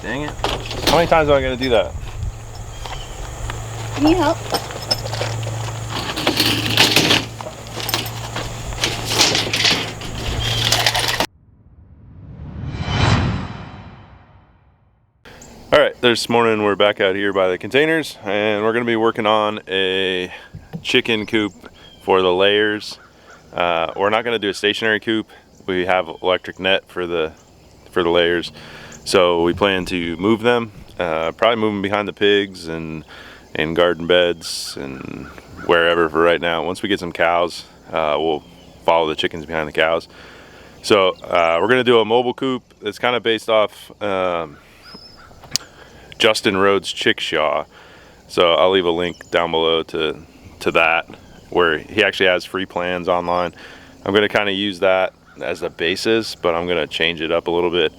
Dang it. How many times am I gonna do that? You need help? All right, this morning we're back out here by the containers and we're gonna be working on a chicken coop for the layers. We're not gonna do a stationary coop. We have electric net for the layers. So we plan to move them, probably move them behind the pigs and in garden beds and wherever for right now. Once we get some cows, we'll follow the chickens behind the cows. So we're gonna do a mobile coop that's kind of based off Justin Rhodes' ChickShaw. So I'll leave a link down below to that, where he actually has free plans online. I'm gonna kind of use that as the basis, but I'm gonna change it up a little bit.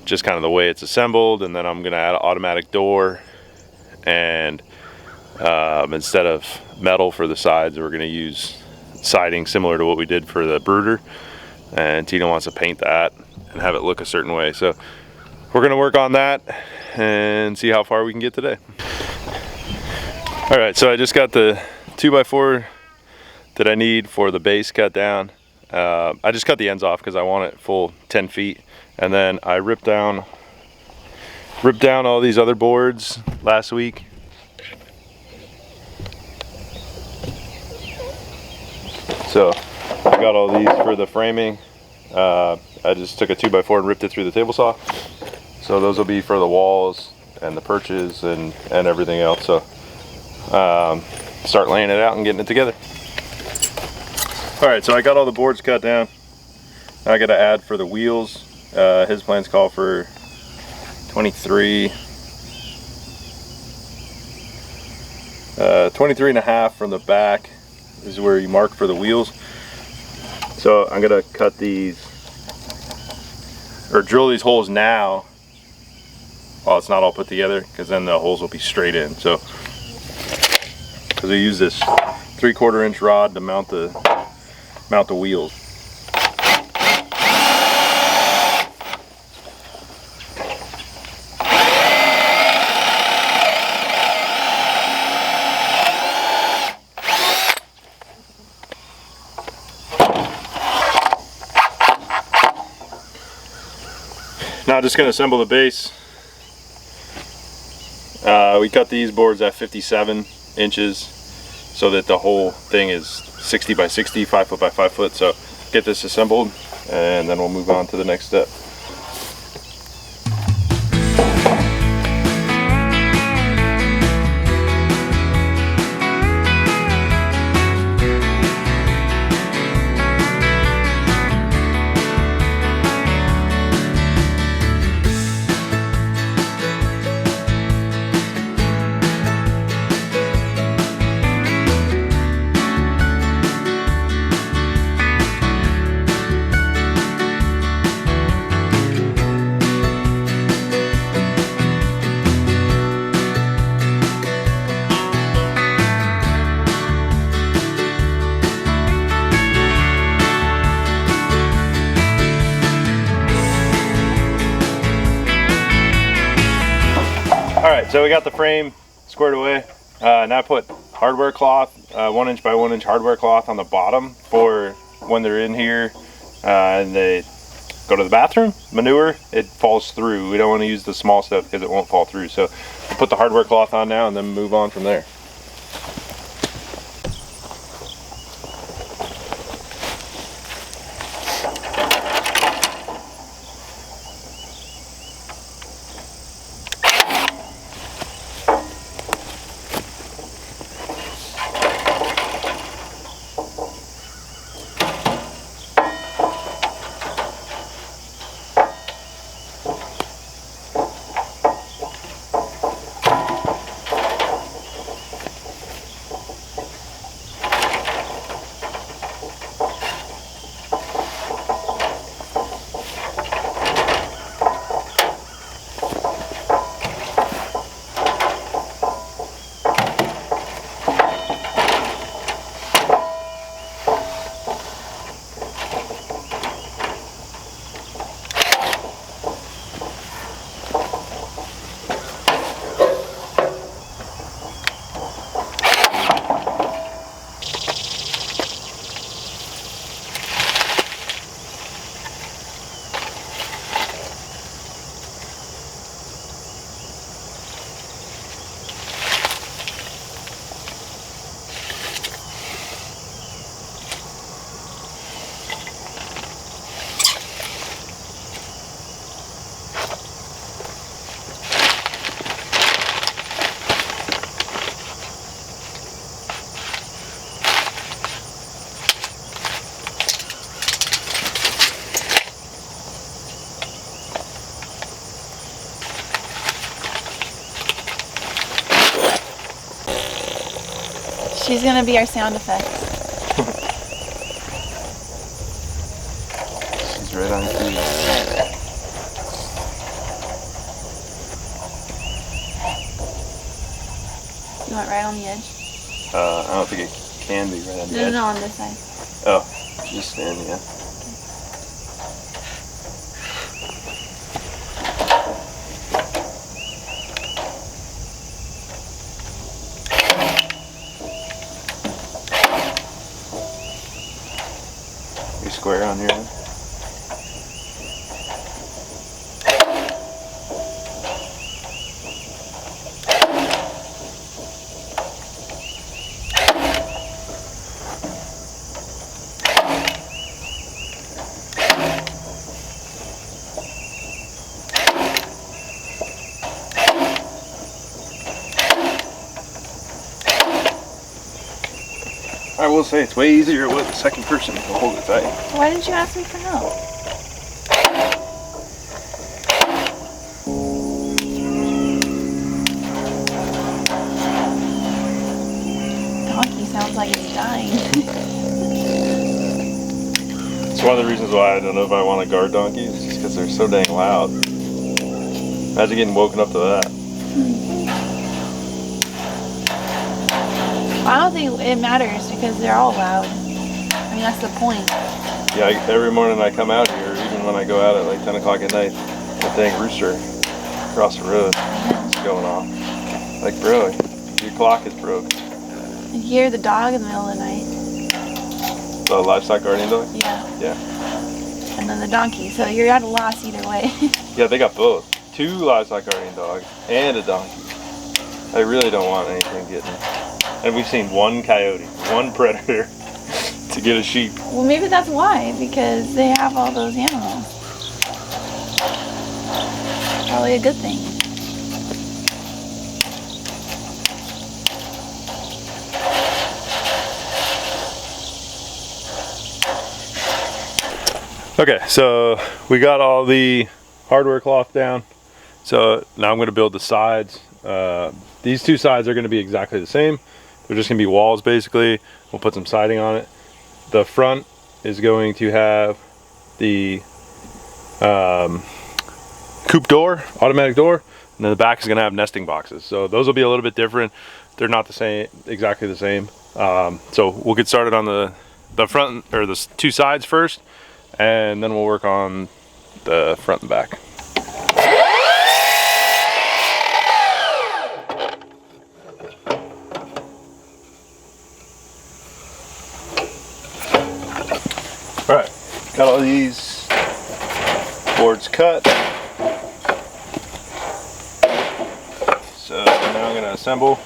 Just kind of the way it's assembled, and then I'm gonna add an automatic door, and instead of metal for the sides, we're gonna use siding similar to what we did for the brooder, and Tina wants to paint that and have it look a certain way. So we're gonna work on that and see how far we can get today. All right, so I just got the 2x4 that I need for the base cut down. I just cut the ends off because I want it full 10 feet. And then I ripped down all these other boards last week. So I got all these for the framing. I just took a 2x4 and ripped it through the table saw. So those will be for the walls and the perches and everything else. So start laying it out and getting it together. All right, so I got all the boards cut down. I got to add for the wheels. His plans call for 23 and a half from the back is where you mark for the wheels. So I'm gonna cut these, or drill these holes now while it's not all put together, because then the holes will be straight in. So, because we use this 3/4 inch rod to mount the wheels. Now just gonna assemble the base. We cut these boards at 57 inches so that the whole thing is 60 by 60, 5 foot by 5 foot. So get this assembled and then we'll move on to the next step. Alright, so we got the frame squared away. Now I put hardware cloth, 1 inch by 1 inch hardware cloth on the bottom for when they're in here and they go to the bathroom, manure, it falls through. We don't want to use the small stuff because it won't fall through. So we'll put the hardware cloth on now and then move on from there. She's gonna be our sound effect. She's right on cue. You want right on the edge? I don't think it can be right on the edge. No, on this side. Oh, just standing, yeah. You're square on here then? I will say it's way easier with the second person to hold it tight. Why didn't you ask me for help? Donkey sounds like it's dying. It's one of the reasons why I don't know if I want to guard donkeys, just because they're so dang loud. Imagine getting woken up to that. I don't think it matters because they're all loud. I mean, that's the point. Yeah, every morning I come out here, even when I go out at like 10 o'clock at night, that dang rooster across the road is going off. Like, bro, your clock is broke. You hear the dog in the middle of the night. The livestock guardian dog? Yeah. Yeah. And then the donkey, so you're at a loss either way. Yeah, they got both. 2 livestock guardian dogs and a donkey. I really don't want anything getting... And we've seen 1 coyote, 1 predator to get a sheep. Well, maybe that's why, because they have all those animals. Probably a good thing. Okay, so we got all the hardware cloth down. So now I'm going to build the sides. These 2 sides are going to be exactly the same. They're just going to be walls basically. We'll put some siding on it. The front is going to have the Coop door, automatic door, and then the back is going to have nesting boxes. So those will be a little bit different. They're not the same, exactly the same. So we'll get started on the front, or the 2 sides first, and then we'll work on the front and back. All right, got all these boards cut. So now I'm gonna assemble.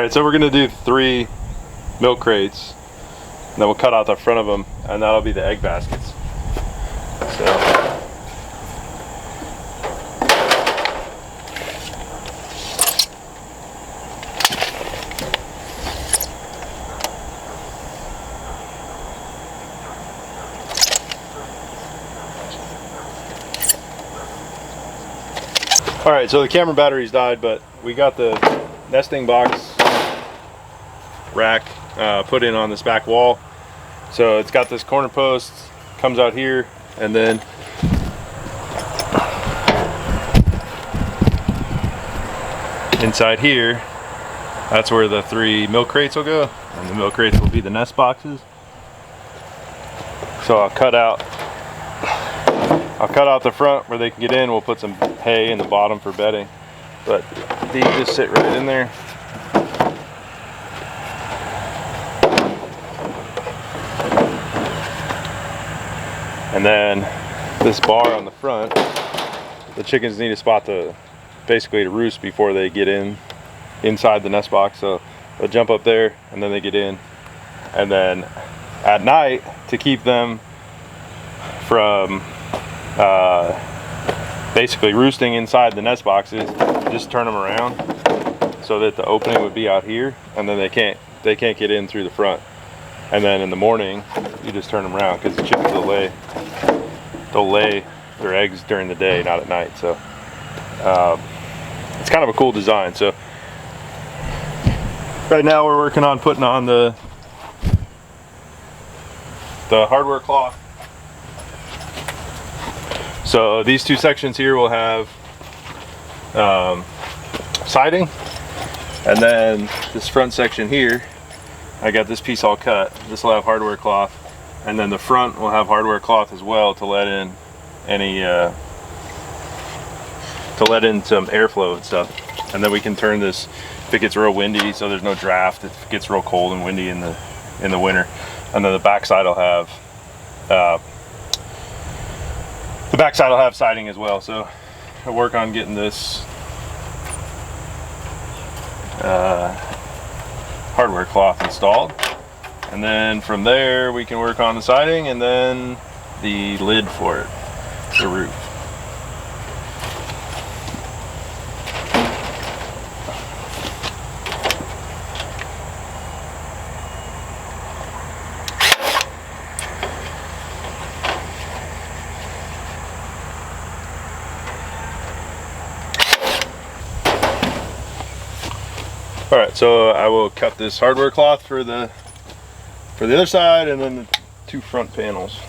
Alright, so we're gonna do 3 milk crates, and then we'll cut out the front of them, and that'll be the egg baskets. So alright, so the camera batteries died, but we got the nesting box rack put in on this back wall. So it's got this corner post, comes out here, and then inside here, that's where the 3 milk crates will go, and the milk crates will be the nest boxes. So I'll cut out the front where they can get in. We'll put some hay in the bottom for bedding, but these just sit right in there. And then this bar on the front, the chickens need a spot to basically to roost before they get inside the nest box. So they'll jump up there and then they get in. And then at night, to keep them from basically roosting inside the nest boxes, just turn them around so that the opening would be out here, and then they can't get in through the front. And then in the morning, you just turn them around, because the chickens they'll lay their eggs during the day, not at night. So it's kind of a cool design. So right now we're working on putting on the hardware cloth. So these 2 sections here will have siding, and then this front section here, I got this piece all cut. This will have hardware cloth, and then the front will have hardware cloth as well to let in any some airflow and stuff. And then we can turn this if it gets real windy, so there's no draft. If it gets real cold and windy in the winter. And then the backside will have siding as well. So I'll work on getting this hardware cloth installed, and then from there we can work on the siding and then the lid for it, the roof. Alright, so I will cut this hardware cloth for the other side, and then the 2 front panels.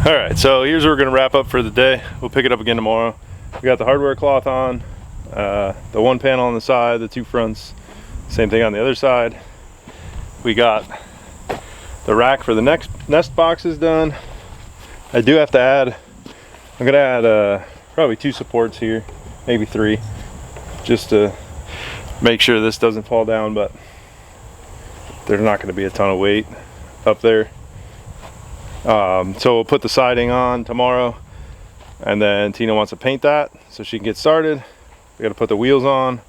Alright, so here's where we're going to wrap up for the day. We'll pick it up again tomorrow. We got the hardware cloth on, the 1 panel on the side, the 2 fronts, same thing on the other side. We got the rack for the next nest boxes done. I do have to add, I'm going to add probably 2 supports here, maybe 3, just to make sure this doesn't fall down, but there's not going to be a ton of weight up there. So we'll put the siding on tomorrow, and then Tina wants to paint that so she can get started. We got to put the wheels on,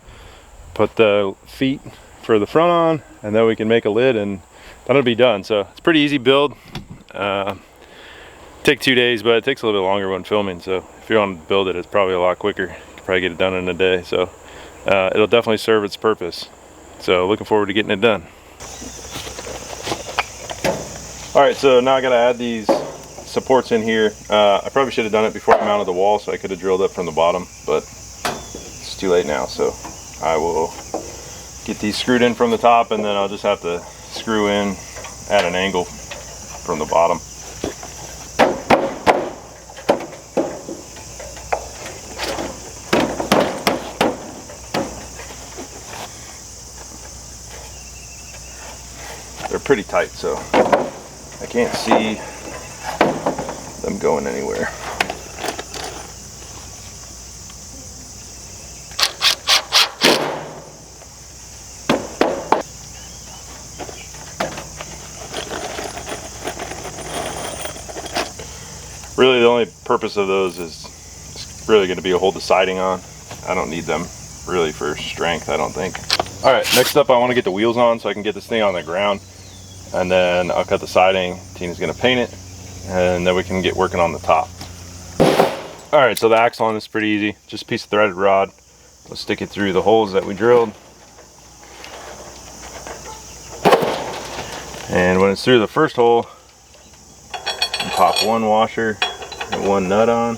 put the feet for the front on, and then we can make a lid, and that'll be done. So it's a pretty easy build. Take 2 days, but it takes a little bit longer when filming. So if you want to build it, it's probably a lot quicker. You can probably get it done in a day. So it'll definitely serve its purpose. So looking forward to getting it done. All right, so now I gotta add these supports in here. I probably should have done it before I mounted the wall, so I could have drilled up from the bottom, but it's too late now. So I will get these screwed in from the top, and then I'll just have to screw in at an angle from the bottom. They're pretty tight, so I can't see them going anywhere. Really, the only purpose of those is really going to be to hold the siding on. I don't need them really for strength, I don't think. All right, next up I want to get the wheels on so I can get this thing on the ground, and then I'll cut the siding. Tina's going to paint it, and then we can get working on the top. All right, so the axle on this is pretty easy. Just a piece of threaded rod. We'll stick it through the holes that we drilled. And when it's through the first hole, you pop one washer and one nut on.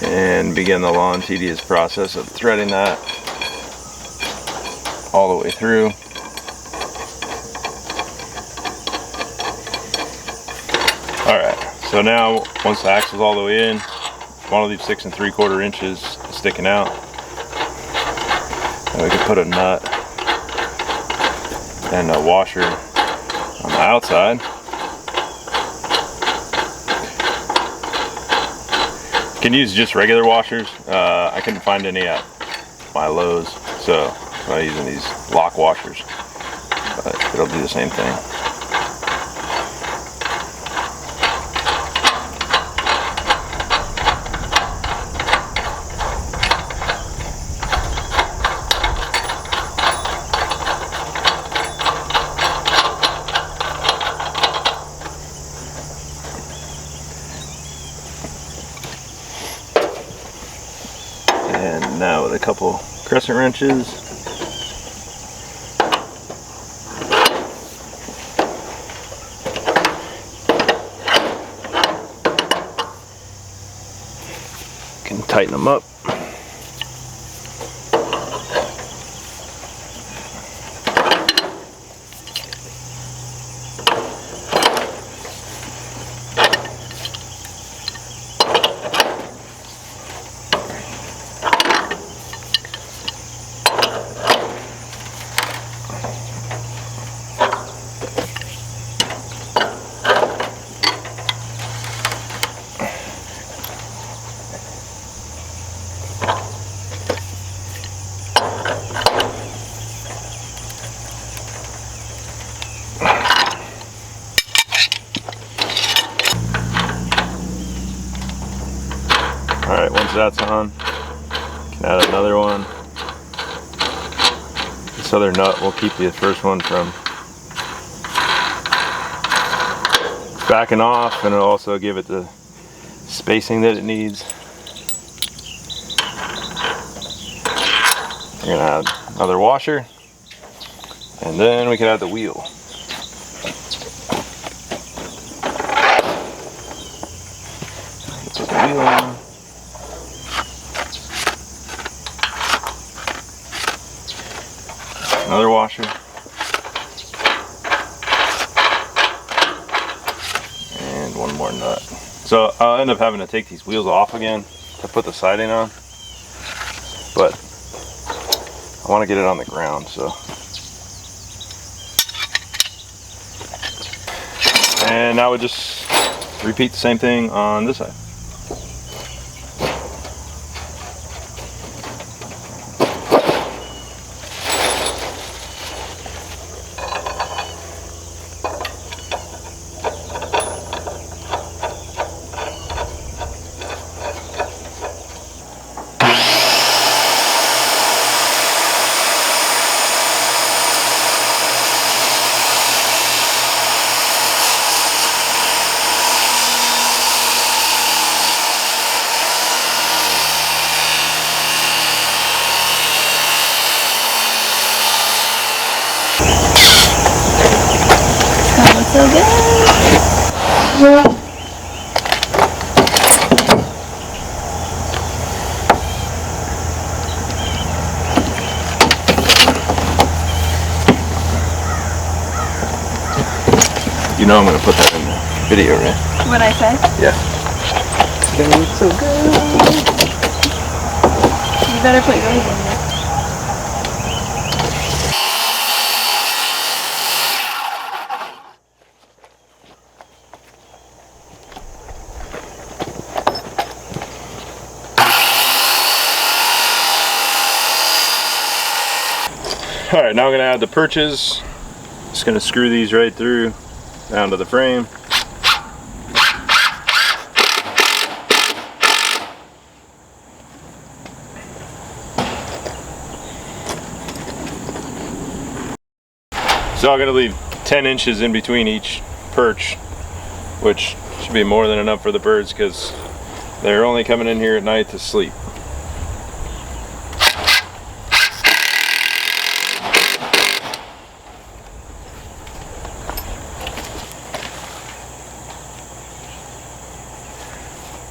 And begin the long, tedious process of threading that all the way through. Alright, so now once the axle's all the way in, I want to leave 6 3/4 inches sticking out. And we can put a nut and a washer on the outside. You can use just regular washers. I couldn't find any at my Lowe's, so I'm using these lock washers, but it'll do the same thing. And now with a couple crescent wrenches, can tighten them up. Alright, once that's on, can add another one. This other nut will keep the first one from backing off, and it'll also give it the spacing that it needs. We're going to add another washer, and then we can add the wheel. Put the wheel on. Another washer. And one more nut. So I'll end up having to take these wheels off again to put the siding on. But I want to get it on the ground, so. And now we just repeat the same thing on this side. so good. You know I'm gonna put that in the video, right? What I said? Yeah. It's gonna look so good. You better put yours in there. All right, now I'm gonna add the perches. Just gonna screw these right through down to the frame. So I'm gonna leave 10 inches in between each perch, which should be more than enough for the birds because they're only coming in here at night to sleep.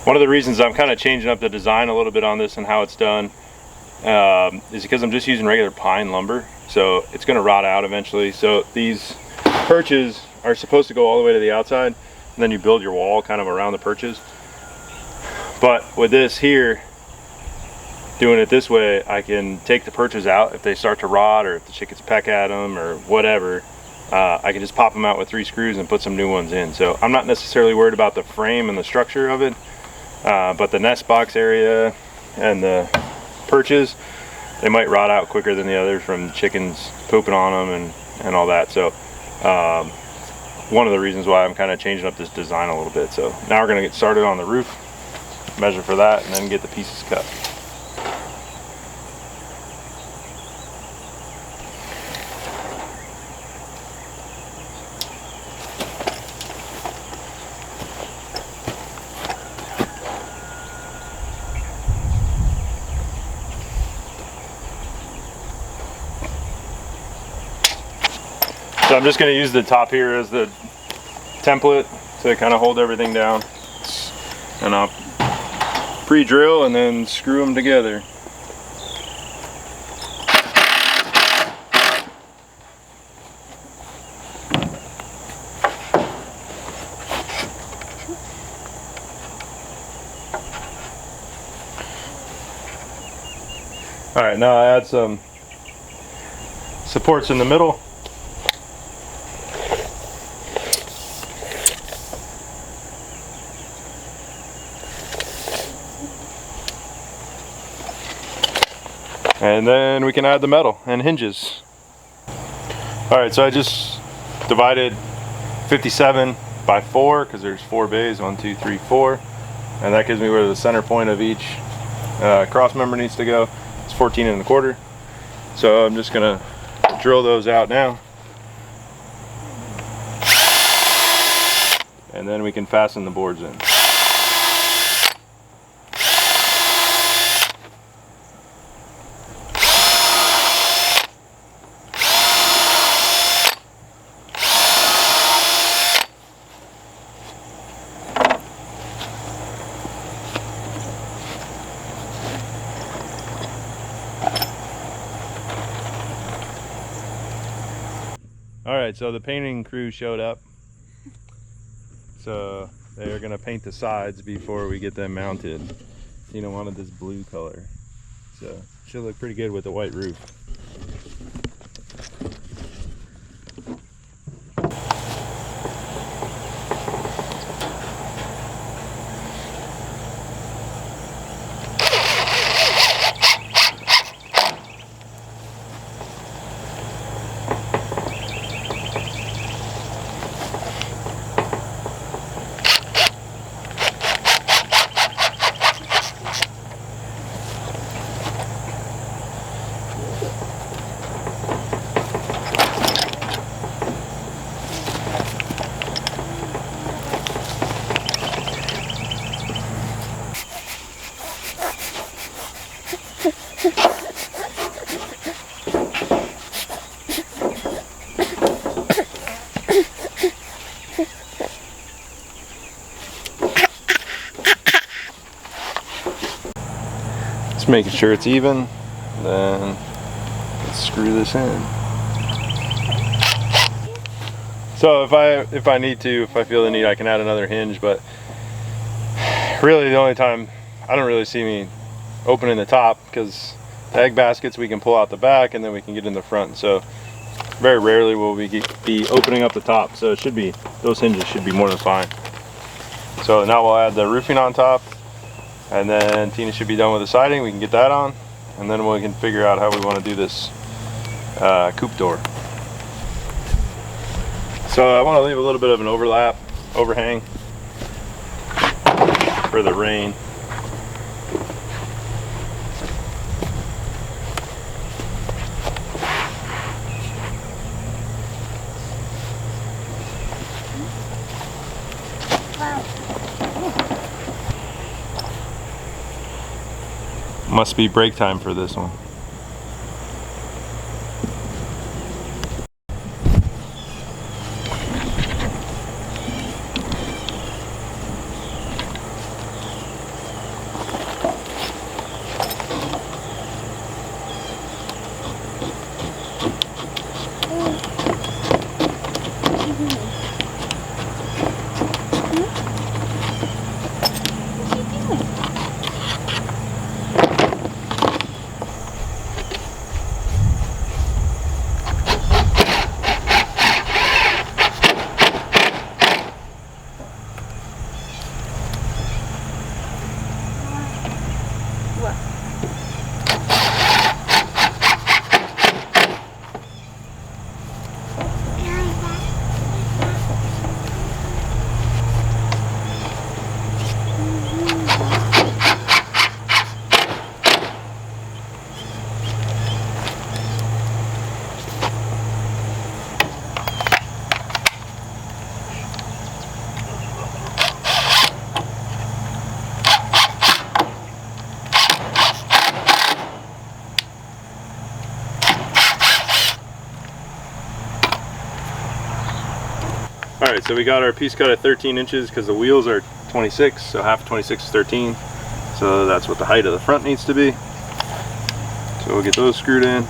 One of the reasons I'm kind of changing up the design a little bit on this and how it's done is because I'm just using regular pine lumber, so it's going to rot out eventually. So these perches are supposed to go all the way to the outside, and then you build your wall kind of around the perches. But with this here, doing it this way, I can take the perches out if they start to rot or if the chickens peck at them or whatever. I can just pop them out with 3 screws and put some new ones in. So I'm not necessarily worried about the frame and the structure of it. But the nest box area and the perches, they might rot out quicker than the others from chickens pooping on them and all that. So one of the reasons why I'm kind of changing up this design a little bit. So now we're going to get started on the roof, measure for that, and then get the pieces cut. So I'm just going to use the top here as the template to kind of hold everything down, and I'll pre-drill and then screw them together. All right, now I add some supports in the middle. And then we can add the metal and hinges. All right, so I just divided 57 by 4 because there's 4 bays, 1, 2, 3, 4. And that gives me where the center point of each cross member needs to go. It's 14 1/4. So I'm just gonna drill those out now. And then we can fasten the boards in. Alright, so the painting crew showed up. So they are going to paint the sides before we get them mounted. Tina wanted this blue color. So should look pretty good with the white roof. Just making sure it's even, then let's screw this in. So if I need to, if I feel the need, I can add another hinge, but really the only time I don't really see me opening the top, because the egg baskets we can pull out the back and then we can get in the front. So very rarely will we be opening up the top. So it should be, those hinges should be more than fine. So now we'll add the roofing on top, and then Tina should be done with the siding. We can get that on, and then we can figure out how we want to do this coop door. So I want to leave a little bit of an overhang for the rain. Must be break time for this one. Alright, so we got our piece cut at 13 inches because the wheels are 26, so half of 26 is 13. So that's what the height of the front needs to be. So we'll get those screwed in.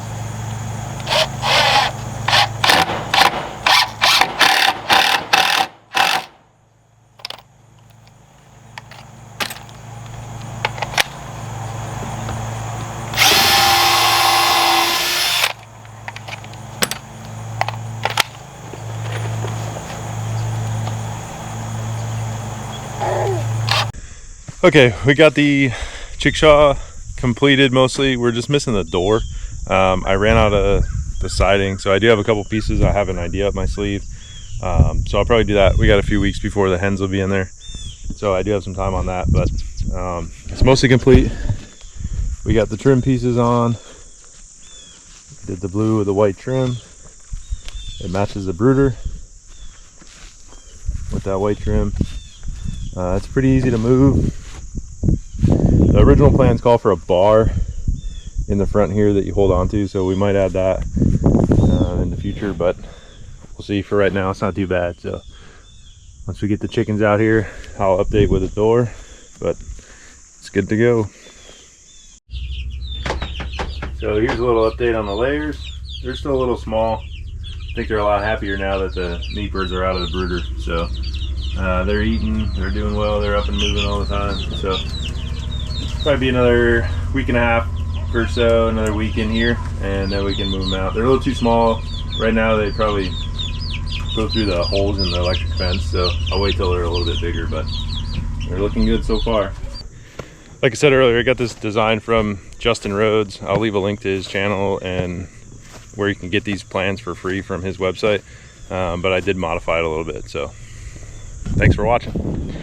Okay, we got the ChickShaw completed mostly. We're just missing the door. I ran out of the siding, so I do have a couple pieces. I have an idea up my sleeve, so I'll probably do that. We got a few weeks before the hens will be in there, so I do have some time on that, but it's mostly complete. We got the trim pieces on. Did the blue with the white trim. It matches the brooder with that white trim. It's pretty easy to move. The original plans call for a bar in the front here that you hold on to, so we might add that in the future, but we'll see. For right now, it's not too bad. So once we get the chickens out here, I'll update with the door, but it's good to go. So here's a little update on the layers. They're still a little small. I think they're a lot happier now that the meat birds are out of the brooder. So they're eating, they're doing well, they're up and moving all the time. So probably be another week and a half or so, another week in here, and then we can move them out. They're a little too small right now. They probably go through the holes in the electric fence, so I'll wait till they're a little bit bigger, but they're looking good so far. Like I said earlier, I got this design from Justin Rhodes. I'll leave a link to his channel and where you can get these plans for free from his website, but I did modify it a little bit. So thanks for watching.